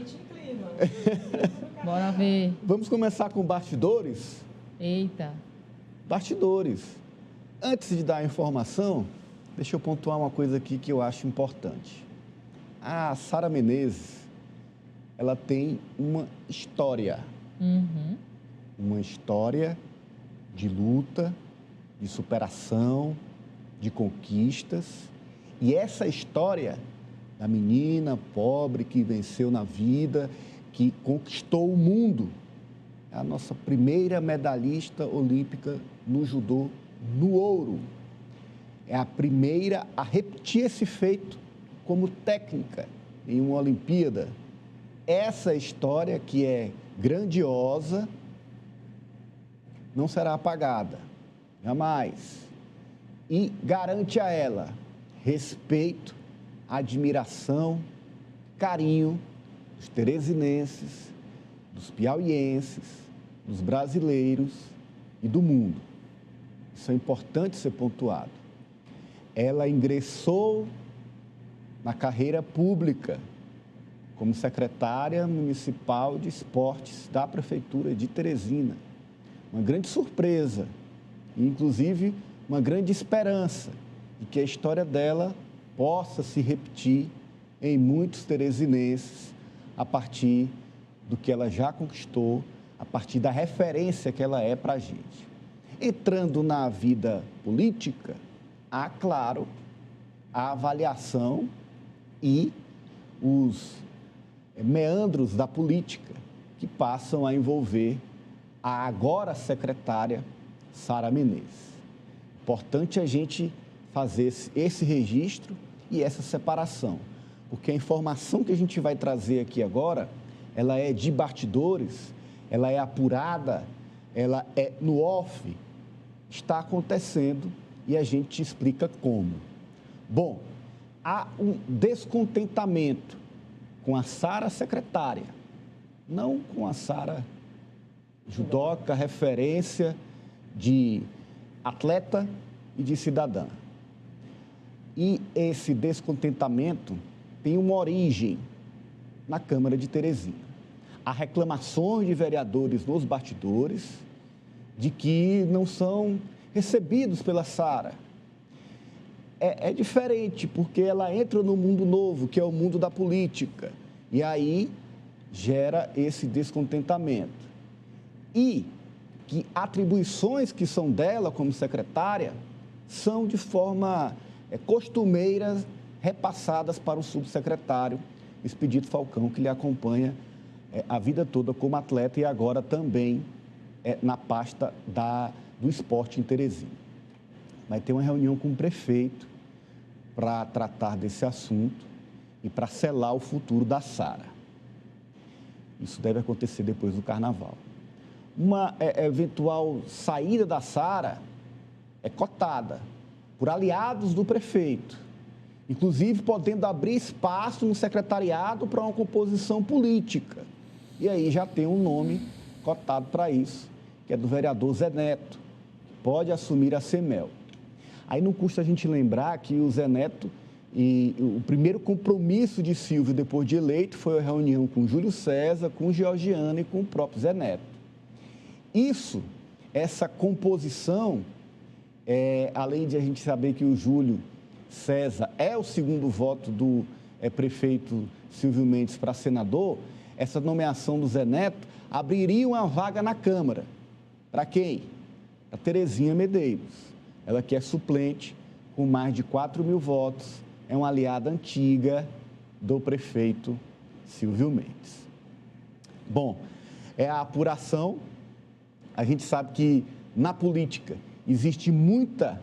Sente clima. Bora ver. Vamos começar com bastidores? Eita. Bastidores. Antes de dar a informação, deixa eu pontuar uma coisa aqui que eu acho importante. A Sara Menezes, ela tem uma história. Uma história de luta, de superação, de conquistas. E essa história da menina pobre que venceu na vida, que conquistou o mundo, é a nossa primeira medalhista olímpica no judô, no ouro. É a primeira a repetir esse feito como técnica em uma Olimpíada. Essa história, que é grandiosa, não será apagada, jamais. E garante a ela respeito, admiração, carinho dos teresinenses, dos piauienses, dos brasileiros e do mundo. Isso é importante ser pontuado. Ela ingressou na carreira pública como secretária municipal de esportes da Prefeitura de Teresina. Uma grande surpresa e, inclusive, uma grande esperança de que a história dela possa se repetir em muitos teresinenses a partir do que ela já conquistou, a partir da referência que ela é para a gente. Entrando na vida política, há, claro, a avaliação e os meandros da política que passam a envolver a agora secretária Sara Menezes. Importante a gente fazer esse registro e essa separação, porque a informação que a gente vai trazer aqui agora, ela é de bastidores, ela é apurada, ela é no off, está acontecendo e a gente te explica como. Bom, há um descontentamento com a Sara secretária, não com a Sara judoca, referência de atleta e de cidadã. E esse descontentamento tem uma origem na Câmara de Teresina. Há reclamações de vereadores nos bastidores de que não são recebidos pela Sara. É diferente, porque ela entra no mundo novo, que é o mundo da política, e aí gera esse descontentamento. E que atribuições que são dela como secretária são de forma costumeira repassadas para o subsecretário Expedito Falcão, que lhe acompanha a vida toda como atleta e agora também na pasta do esporte em Teresina. Vai ter uma reunião com o prefeito para tratar desse assunto e para selar o futuro da Sara. Isso deve acontecer depois do Carnaval. Uma eventual saída da Sara é cotada por aliados do prefeito, inclusive podendo abrir espaço no secretariado para uma composição política. E aí já tem um nome cotado para isso, que é do vereador Zé Neto, que pode assumir a CEMEL. Aí não custa a gente lembrar que o Zé Neto, e o primeiro compromisso de Silvio depois de eleito foi a reunião com Júlio César, com Georgiana e com o próprio Zé Neto. Isso, essa composição, além de a gente saber que o Júlio César é o segundo voto do prefeito Silvio Mendes para senador, essa nomeação do Zé Neto abriria uma vaga na Câmara. Para quem? Para Terezinha Medeiros. Ela que é suplente, com mais de 4.000 votos, é uma aliada antiga do prefeito Silvio Mendes. Bom, é a apuração. A gente sabe que na política existe muita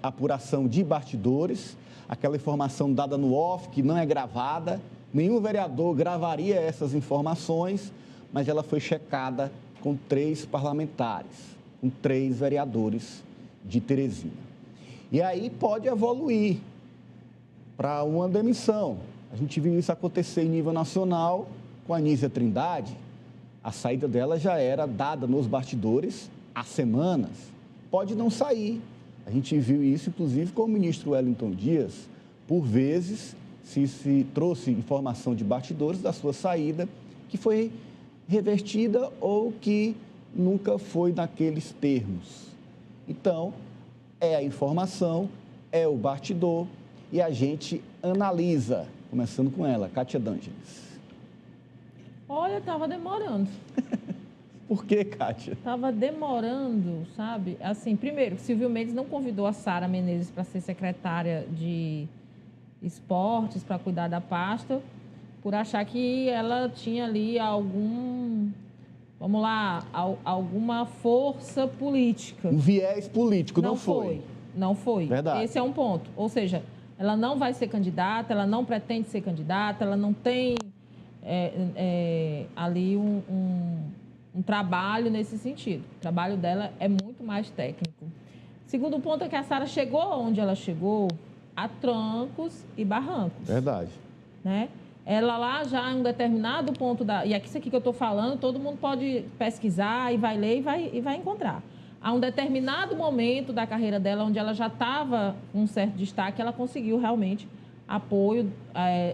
apuração de bastidores, aquela informação dada no off, que não é gravada, nenhum vereador gravaria essas informações, mas ela foi checada com 3 parlamentares, com 3 vereadores de Teresina. E aí pode evoluir para uma demissão. A gente viu isso acontecer em nível nacional com a Anísia Trindade. A saída dela já era dada nos bastidores há semanas. Pode não sair. A gente viu isso, inclusive, com o ministro Wellington Dias, por vezes, se trouxe informação de bastidores da sua saída que foi revertida ou que nunca foi naqueles termos. Então, é a informação, é o bastidor e a gente analisa, começando com ela, Kátia D'Ângeles. Olha, estava demorando. Por que, Kátia? Estava demorando, sabe? Assim, primeiro, Silvio Mendes não convidou a Sara Menezes para ser secretária de esportes, para cuidar da pasta, por achar que ela tinha ali alguma força política. Um viés político, não foi. Não foi. Verdade. Esse é um ponto. Ou seja, ela não vai ser candidata, ela não pretende ser candidata, ela não tem ali um trabalho nesse sentido. O trabalho dela é muito mais técnico. Segundo ponto é que a Sara chegou onde ela chegou a trancos e barrancos. Verdade. Né? Ela lá já em um determinado ponto e aqui isso aqui que eu estou falando, todo mundo pode pesquisar e vai ler e vai encontrar. A um determinado momento da carreira dela, onde ela já estava com um certo destaque, ela conseguiu realmente apoio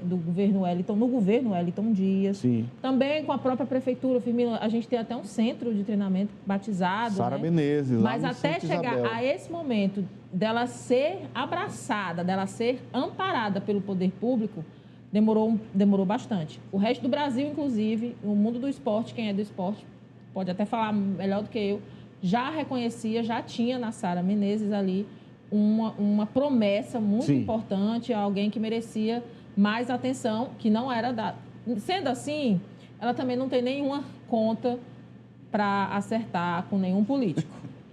do governo Wellington, no governo Wellington Dias. Sim. Também com a própria prefeitura, Firmino, a gente tem até um centro de treinamento batizado. Sara né? Menezes, lá Mas no até Santa chegar Isabel. a esse momento dela ser abraçada, dela ser amparada pelo poder público, demorou bastante. O resto do Brasil, inclusive, o mundo do esporte, quem é do esporte, pode até falar melhor do que eu, já reconhecia, já tinha na Sara Menezes ali uma promessa muito Sim. importante, alguém que merecia mais atenção, que não era dada. Sendo assim, ela também não tem nenhuma conta para acertar com nenhum político.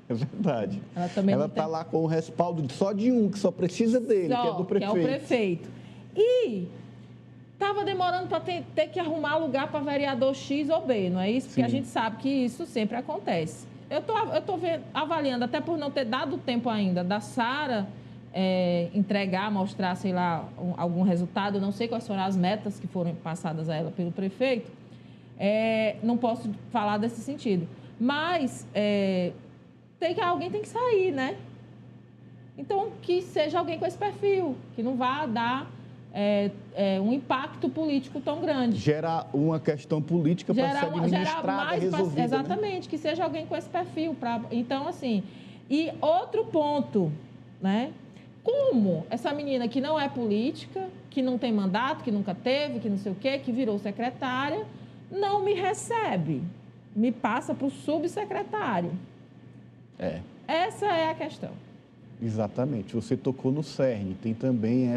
É verdade. Ela também ela está lá com o respaldo só de um, que só precisa dele, que é do prefeito. Que é o prefeito. E estava demorando para ter que arrumar lugar para vereador X ou B, não é isso? Porque Sim. a gente sabe que isso sempre acontece. Eu estou avaliando, até por não ter dado tempo ainda da Sara entregar, mostrar, sei lá, algum resultado, não sei quais foram as metas que foram passadas a ela pelo prefeito, não posso falar desse sentido. Mas alguém tem que sair, né? Então, que seja alguém com esse perfil, que não vá dar um impacto político tão grande. Gerar uma questão política para ser administrada, resolvida. Exatamente, né? Que seja alguém com esse perfil. Então, assim, e outro ponto, né? Como essa menina que não é política, que não tem mandato, que nunca teve, que não sei o quê, que virou secretária, não me recebe, me passa para o subsecretário. Essa é a questão. Exatamente, você tocou no cerne, tem também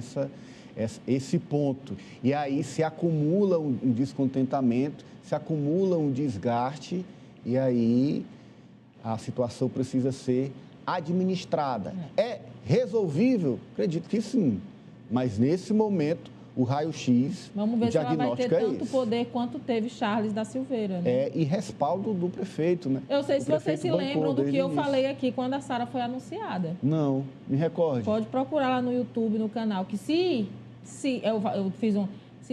esse ponto. E aí se acumula um descontentamento, se acumula um desgaste, e aí a situação precisa ser administrada. É resolvível? Acredito que sim, mas nesse momento o raio-x, vamos ver o se ela vai ter diagnóstico tanto poder quanto teve Charles da Silveira. Né? E respaldo do prefeito, né? Eu sei se vocês se lembram do que eu início. falei aqui quando a Sara foi anunciada. Não, me recorde. Pode procurar lá no YouTube, no canal, que se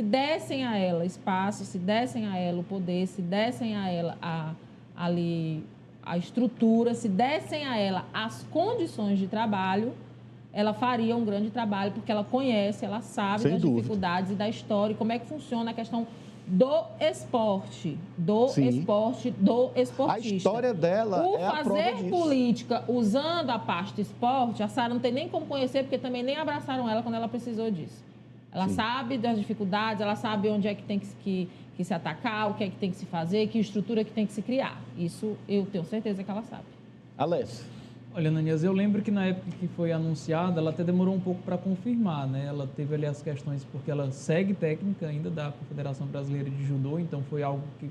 dessem a ela espaço, se dessem a ela o poder, se dessem a ela a estrutura, se dessem a ela as condições de trabalho, ela faria um grande trabalho, porque ela conhece, ela sabe das dificuldades e da história, e como é que funciona a questão do esporte, do esportista. A história dela é a prova disso. Fazer política usando a pasta esporte, a Sara não tem nem como conhecer, porque também nem abraçaram ela quando ela precisou disso. Ela sabe das dificuldades, ela sabe onde é que tem que se atacar, o que é que tem que se fazer, que estrutura que tem que se criar. Isso eu tenho certeza que ela sabe. Alessio. Olha, Ananias, eu lembro que na época que foi anunciada, ela até demorou um pouco para confirmar, né? Ela teve ali as questões, porque ela segue técnica ainda da Confederação Brasileira de Judô, então foi algo que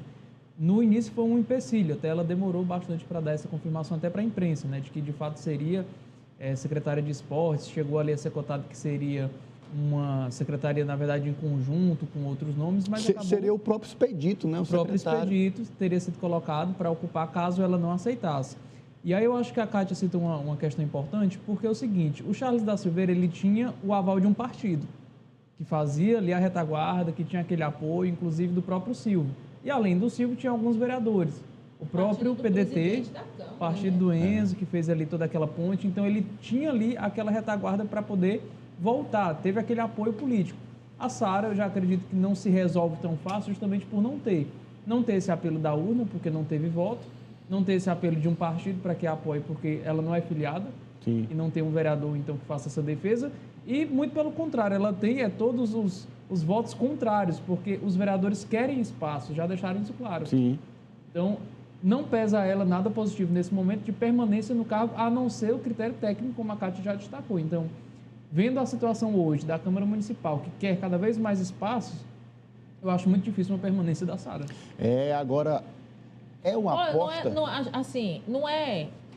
no início foi um empecilho, até ela demorou bastante para dar essa confirmação até para a imprensa, né? De que de fato seria secretária de esportes, chegou ali a ser cotado que seria uma secretaria, na verdade, em conjunto com outros nomes, mas seria o próprio Expedito, né? O próprio Expedito teria sido colocado para ocupar caso ela não aceitasse. E aí eu acho que a Kátia cita uma questão importante, porque é o seguinte, o Charles da Silveira, ele tinha o aval de um partido, que fazia ali a retaguarda, que tinha aquele apoio, inclusive do próprio Silvio. E além do Silvio, tinha alguns vereadores. O próprio PDT, partido do Enzo, que fez ali toda aquela ponte, então ele tinha ali aquela retaguarda para poder voltar, teve aquele apoio político. A Sara, eu já acredito que não se resolve tão fácil, justamente por não ter esse apelo da urna, porque não teve voto, não ter esse apelo de um partido para que a apoie, porque ela não é filiada. Sim. E não tem um vereador, então, que faça essa defesa. E, muito pelo contrário, ela tem todos os votos contrários, porque os vereadores querem espaço, já deixaram isso claro. Sim. Então, não pesa a ela nada positivo nesse momento de permanência no cargo, a não ser o critério técnico, como a Cátia já destacou. Então, vendo a situação hoje da Câmara Municipal, que quer cada vez mais espaços, eu acho muito difícil uma permanência da Sara. Agora, é uma aposta...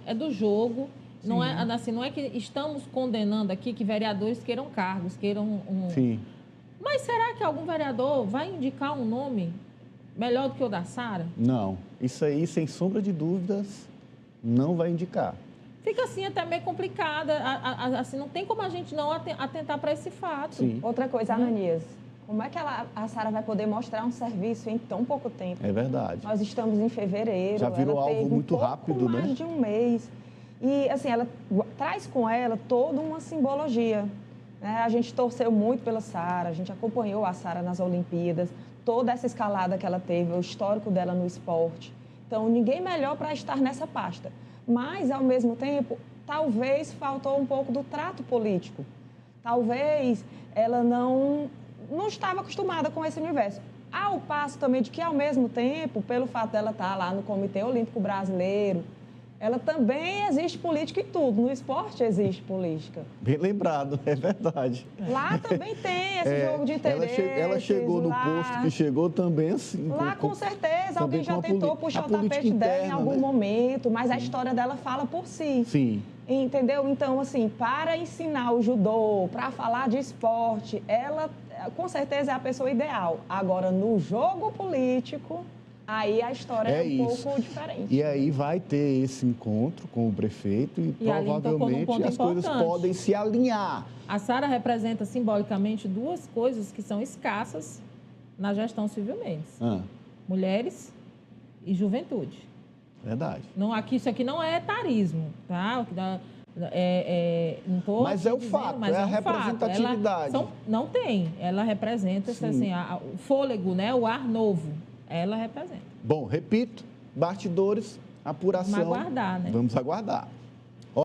É do jogo, não é que estamos condenando aqui que vereadores queiram cargos, queiram Sim. Mas será que algum vereador vai indicar um nome melhor do que o da Sara? Não. Isso aí, sem sombra de dúvidas, não vai indicar. Fica assim até meio complicada. Assim, não tem como a gente não atentar para esse fato. Sim. Outra coisa, Ananias, como é que a Sara vai poder mostrar um serviço em tão pouco tempo? É verdade. Nós estamos em fevereiro. Já virou alvo muito rápido, né? Mais de um mês. E, assim, ela traz com ela toda uma simbologia. A gente torceu muito pela Sara, a gente acompanhou a Sara nas Olimpíadas, toda essa escalada que ela teve, o histórico dela no esporte. Então, ninguém melhor para estar nessa pasta. Mas, ao mesmo tempo, talvez faltou um pouco do trato político. Talvez ela não estava acostumada com esse universo. Ao passo também de que, ao mesmo tempo, pelo fato dela estar lá no Comitê Olímpico Brasileiro, ela também existe política em tudo. No esporte existe política. Bem lembrado, é verdade. Lá também tem esse jogo de interesses. Ela chegou no posto que chegou também assim. Lá, com certeza, alguém já tentou puxar o tapete dela em algum momento, mas a história dela fala por si. Sim. Entendeu? Então, assim, para ensinar o judô, para falar de esporte, ela, com certeza, é a pessoa ideal. Agora, no jogo político... Aí a história é um pouco diferente. E aí vai ter esse encontro com o prefeito e provavelmente as coisas podem se alinhar. A Sara representa simbolicamente duas coisas que são escassas na gestão Silvio Mendes. Mulheres e juventude. Verdade. Isso aqui não é etarismo, tá? Mas é o fato, é a representatividade. Não tem. Ela representa assim, o fôlego, né? O ar novo. Ela representa. Bom, repito, bastidores, apuração. Vamos aguardar, né? Vamos aguardar.